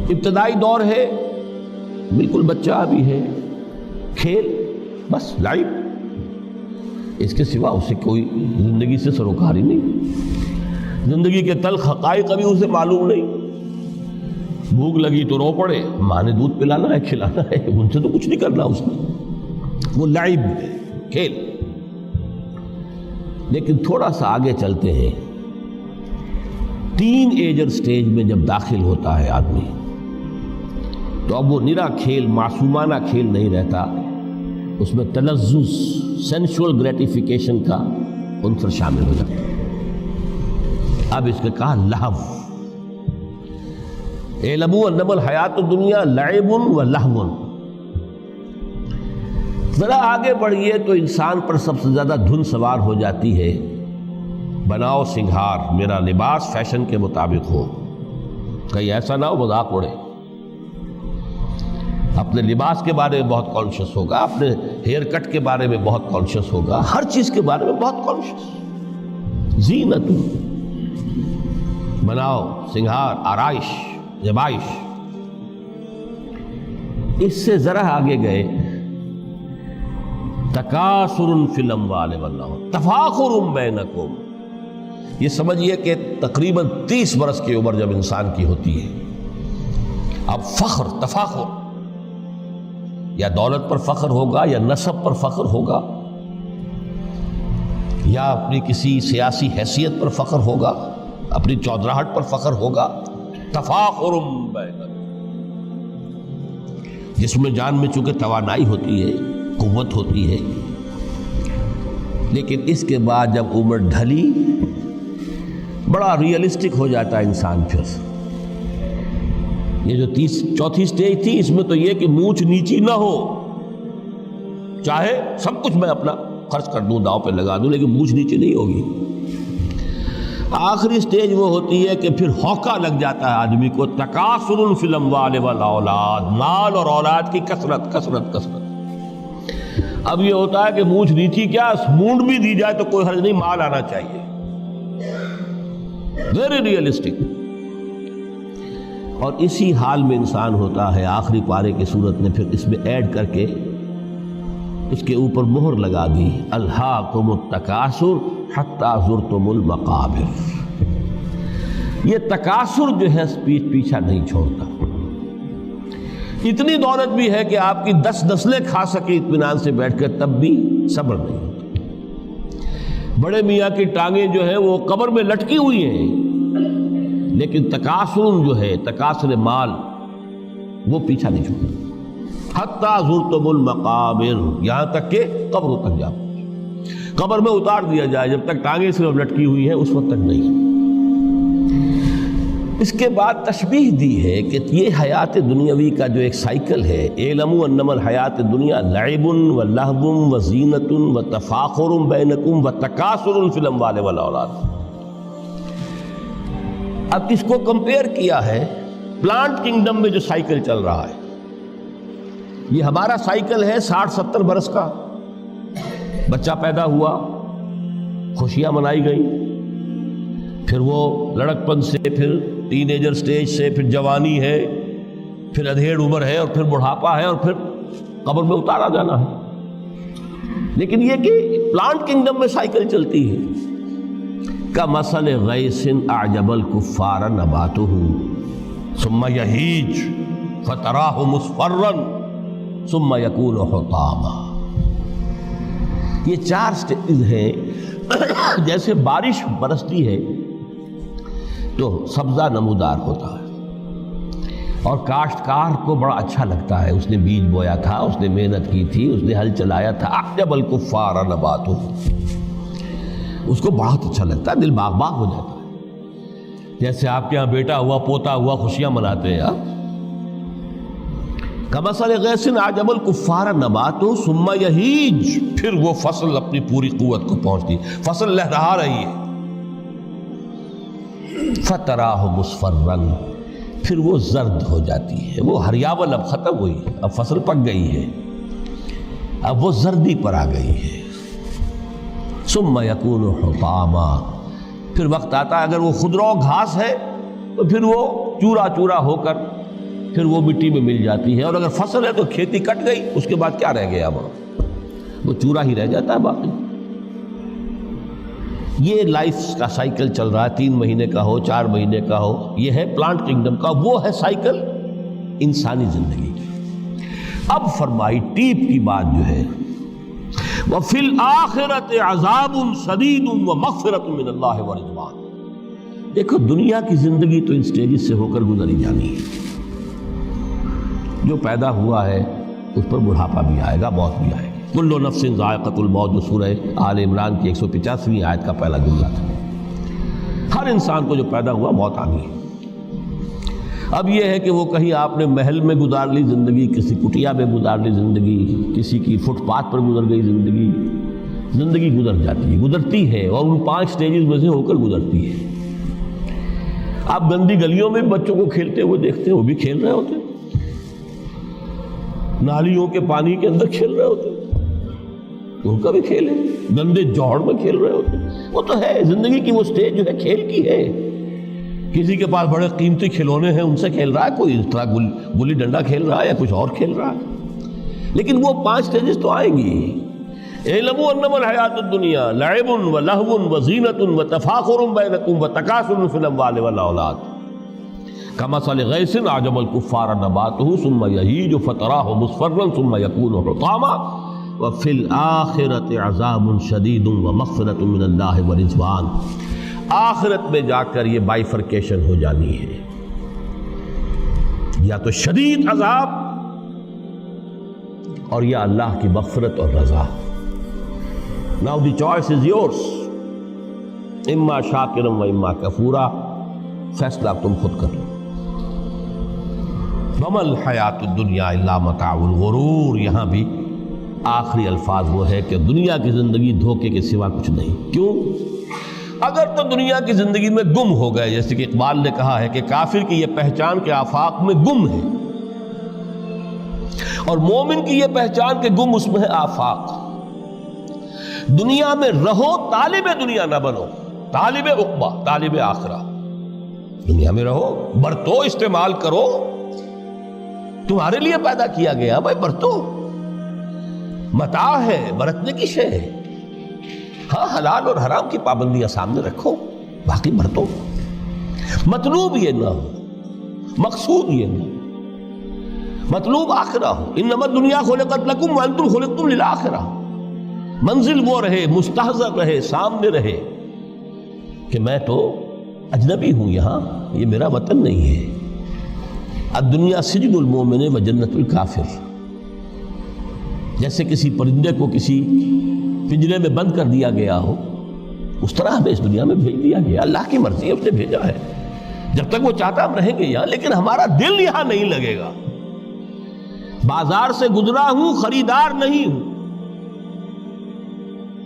ابتدائی دور ہے، بالکل بچہ ابھی ہے، کھیل بس لائف، اس کے سوا اسے کوئی زندگی سے سروکار ہی نہیں، زندگی کے تلخ حقائق ابھی اسے معلوم نہیں۔ بھوک لگی تو رو پڑے، ماں نے دودھ پلانا ہے، کھلانا ہے، ان سے تو کچھ نہیں کرنا اس نے، وہ لائب ہے، کھیل۔ لیکن تھوڑا سا آگے چلتے ہیں، ٹین ایجر سٹیج میں جب داخل ہوتا ہے آدمی تو اب وہ نرا کھیل، معصومانہ کھیل نہیں رہتا، اس میں تلذذ، سینشول گریٹیفیکیشن کا عنصر شامل ہو جاتا ہے۔ اب اس کے کہا لہو، اعلموا انما الحیات الدنیا لعب و لہو۔ ذرا آگے بڑھئے تو انسان پر سب سے زیادہ دھن سوار ہو جاتی ہے، بناؤ سنگھار، میرا لباس فیشن کے مطابق ہو، کہیں ایسا نہ ہو مذاق اڑے۔ اپنے لباس کے بارے میں بہت کانشیس ہوگا، اپنے ہیئر کٹ کے بارے میں بہت کانشیس ہوگا، ہر چیز کے بارے میں بہت کانشیس۔ زینت، بناؤ سنگھار، آرائش، زیبائش۔ اس سے ذرا آگے گئے، تکاثر فی الاموال والانفس تفاخر بینکم۔ یہ سمجھیے کہ تقریباً 30 برس کی عمر جب انسان کی ہوتی ہے، اب فخر، تفاخر، یا دولت پر فخر ہوگا، یا نسب پر فخر ہوگا، یا اپنی کسی سیاسی حیثیت پر فخر ہوگا، اپنی چودراہٹ پر فخر ہوگا۔ تفاخر بینکم، جس میں جان میں چونکہ توانائی ہوتی ہے، قوت ہوتی ہے، لیکن اس کے بعد جب عمر ڈھلی بڑا ریئلسٹک ہو جاتا ہے انسان۔ پھر یہ جو چوتھی سٹیج تھی، اس میں تو یہ کہ مونچھ نیچی نہ ہو، چاہے سب کچھ میں اپنا خرچ کر دوں، داؤ پہ لگا دوں، لیکن مونچھ نیچی نہیں ہوگی۔ آخری سٹیج وہ ہوتی ہے کہ پھر ہوکا لگ جاتا ہے آدمی کو، تکاثر فی الاموال والاولاد، مال اور اولاد کی کثرت کثرت کثرت۔ اب یہ ہوتا ہے کہ مونچھ نیچی کیا، مونڈ بھی دی جائے تو کوئی حرج نہیں، مال آنا چاہیے، ویری ریئلسٹک۔ اور اسی حال میں انسان ہوتا ہے، آخری پارے کی صورت نے پھر اس میں ایڈ کر کے اس کے اوپر مہر لگا دی، الہاکم التکاثر حتی زرتم المقابر۔ یہ تکاثر جو ہے پیچھا نہیں چھوڑتا، اتنی دولت بھی ہے کہ آپ کی 10 نسلیں کھا سکے اطمینان سے بیٹھ کر، تب بھی صبر نہیں ہوتا۔ بڑے میاں کی ٹانگیں جو ہیں وہ قبر میں لٹکی ہوئی ہیں، لیکن تکاثر جو ہے، تکاثر مال، وہ پیچھا نہیں چھوڑتا۔ حتی زرتم المقابر، یہاں تک کہ قبر تک جاؤ، قبر میں اتار دیا جائے، جب تک ٹانگیں صرف لٹکی ہوئی ہیں اس وقت تک نہیں۔ اس کے بعد تشبیہ دی ہے کہ یہ حیات دنیاوی کا جو ایک سائیکل ہے، اعلموا انما الحیات الدنیا لعب و لہو و زینت و تفاخر بینکم و تکاثر فی الاموال والاولاد۔ اب اس کو کمپیئر کیا ہے پلانٹ کنگڈم میں جو سائیکل چل رہا ہے۔ یہ ہمارا سائیکل ہے 60-70 برس کا، بچہ پیدا ہوا، خوشیاں منائی گئیں، پھر وہ لڑکپن سے، پھر ٹین ایجر سٹیج سے، پھر جوانی ہے، پھر ادھیڑ عمر ہے، اور پھر بڑھاپا ہے، اور پھر قبر میں اتارا جانا ہے۔ لیکن یہ کہ پلانٹ کنگڈم میں سائیکل چلتی ہے، کمثل غیث اعجب الکفار نباتہ ثم یہیج فتراہ مصفرا ثم یکون حطاما۔ یہ 4 سٹیج ہیں۔ جیسے بارش برستی ہے تو سبزہ نمودار ہوتا ہے، اور کاشتکار کو بڑا اچھا لگتا ہے، اس نے بیج بویا تھا، اس نے محنت کی تھی، اس نے ہل چلایا تھا، اعجب الکفار نباتہ، اس کو بہت اچھا لگتا ہے، دل باغ باغ ہو جاتا ہے۔ جیسے آپ کے ہاں بیٹا ہوا، پوتا ہوا، خوشیاں مناتے ہیں آپ۔ کمثل غیث اعجب الکفار نباتہ ثم یہیج، پھر وہ فصل اپنی پوری قوت کو پہنچتی، فصل لہرا رہی ہے، فتراہ مصفرا، پھر وہ زرد ہو جاتی ہے، وہ ہریاول اب ختم ہوئی، اب فصل پک گئی ہے، اب وہ زردی پر آ گئی ہے۔ ثم یکون حطاما، پھر وقت آتا ہے اگر وہ خضرو گھاس ہے تو پھر وہ چورا چورا ہو کر پھر وہ مٹی میں مل جاتی ہے، اور اگر فصل ہے تو کھیتی کٹ گئی، اس کے بعد کیا رہ گیا وہاں؟ وہ چورا ہی رہ جاتا ہے باقی۔ یہ لائف کا سائیکل چل رہا ہے، 3 مہینے کا ہو، 4 مہینے کا ہو، یہ ہے پلانٹ کنگڈم کا، وہ ہے سائیکل انسانی زندگی کی۔ اب فرمائی ٹیپ کی بات جو ہے، وَفِي الْآخِرَةِ عَذَابٌ شَدِيدٌ وَمَغْفِرَةٌ مِّنَ اللَّهِ وَرِضْوَانٌ۔ دیکھو دنیا کی زندگی تو ان سٹیجز سے ہو کر گزری جانی ہے، جو پیدا ہوا ہے اس پر بڑھاپا بھی آئے گا، موت بھی آئے گی۔ کل نفس ذائقۃ الموت جو سورہ آل عمران کی 185ویں آیت کا پہلا جملہ تھا۔ ہر انسان کو جو پیدا ہوا موت آنی ہے۔ اب یہ ہے کہ وہ کہیں آپ نے محل میں گزار لی زندگی، کسی کٹیا میں گزار لی زندگی، کسی کی فٹ پاتھ پر گزر گئی زندگی، زندگی گزر جاتی ہے، گزرتی ہے، اور ان 5 سٹیجز میں سے ہو کر گزرتی ہے۔ آپ گندی گلیوں میں بچوں کو کھیلتے ہوئے دیکھتے ہیں، وہ بھی کھیل رہے ہوتے ہیں، نالیوں کے پانی کے اندر کھیل رہے ہوتے ہیں، ان کا بھی کھیل ہے، گندے جوہڑ میں کھیل رہے ہوتے ہیں۔ وہ تو ہے زندگی کی وہ سٹیج جو ہے کھیل کی ہے۔ کسی کے پاس بڑے قیمتی کھلونے ہیں، ان سے کھیل رہا ہے، کوئی اس طرح گلی ڈنڈا کھیل رہا ہے یا کچھ اور کھیل رہا ہے، لیکن وہ 5 سٹیجز تو آئیں گی۔ اعلموا انما الحیات الدنیا لعب ولہو وزینۃ وتفاخر بینکم وتکاثر فی الاموال والاولاد کمثل غیث اعجب الکفار نباتہ ثم یہیج فتراہ مصفرا ثم یکون حطاما وفی الآخرۃ عذاب شدید ومغفرۃ من اللہ ورضوان۔ آخرت میں جا کر یہ بائیفرکیشن ہو جانی ہے، یا تو شدید عذاب اور یا اللہ کی مغفرت اور رضا۔ Now the choice is yours، اما شاکرا و اما کفورا، فیصلہ تم خود کر لو۔ وما الحیات الدنیا الا متاع الغرور، یہاں بھی آخری الفاظ وہ ہے کہ دنیا کی زندگی دھوکے کے سوا کچھ نہیں۔ کیوں؟ اگر تو دنیا کی زندگی میں گم ہو گئے، جیسے کہ اقبال نے کہا ہے کہ کافر کی یہ پہچان کے آفاق میں گم ہے، اور مومن کی یہ پہچان کے گم اس میں ہے آفاق۔ دنیا میں رہو، طالب دنیا نہ بنو، طالب عقبہ، طالب آخرہ۔ دنیا میں رہو، برتو، استعمال کرو، تمہارے لیے پیدا کیا گیا، بھائی برتو، متاع ہے، برتنے کی شے ہے۔ ہاں حلال اور حرام کی پابندیاں سامنے رکھو، باقی برتو۔ مطلوب یہ نہ ہو، مقصود یہ نہ ہو، مطلوب آخرہ ہو۔ انما الدنیا خلقت لکم وانتم خلقتم للآخرہ۔ منزل وہ رہے، مستحضر رہے، سامنے رہے کہ میں تو اجنبی ہوں، یہاں یہ میرا وطن نہیں ہے۔ الدنیا سجن المومن و جنت الکافر۔ جیسے کسی پرندے کو کسی پنجرے میں بند کر دیا گیا ہو، اس طرح ہمیں اس دنیا میں بھیج دیا گیا، اللہ کی مرضی ہے، اس نے بھیجا ہے۔ جب تک وہ چاہتا ہم رہیں گے یہاں، لیکن ہمارا دل یہاں نہیں لگے گا۔ بازار سے گزرا ہوں، خریدار نہیں ہوں،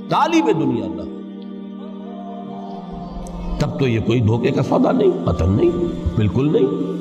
طالب دنیا نہ، تب تو یہ کوئی دھوکے کا سودا نہیں، وطن نہیں، بالکل نہیں۔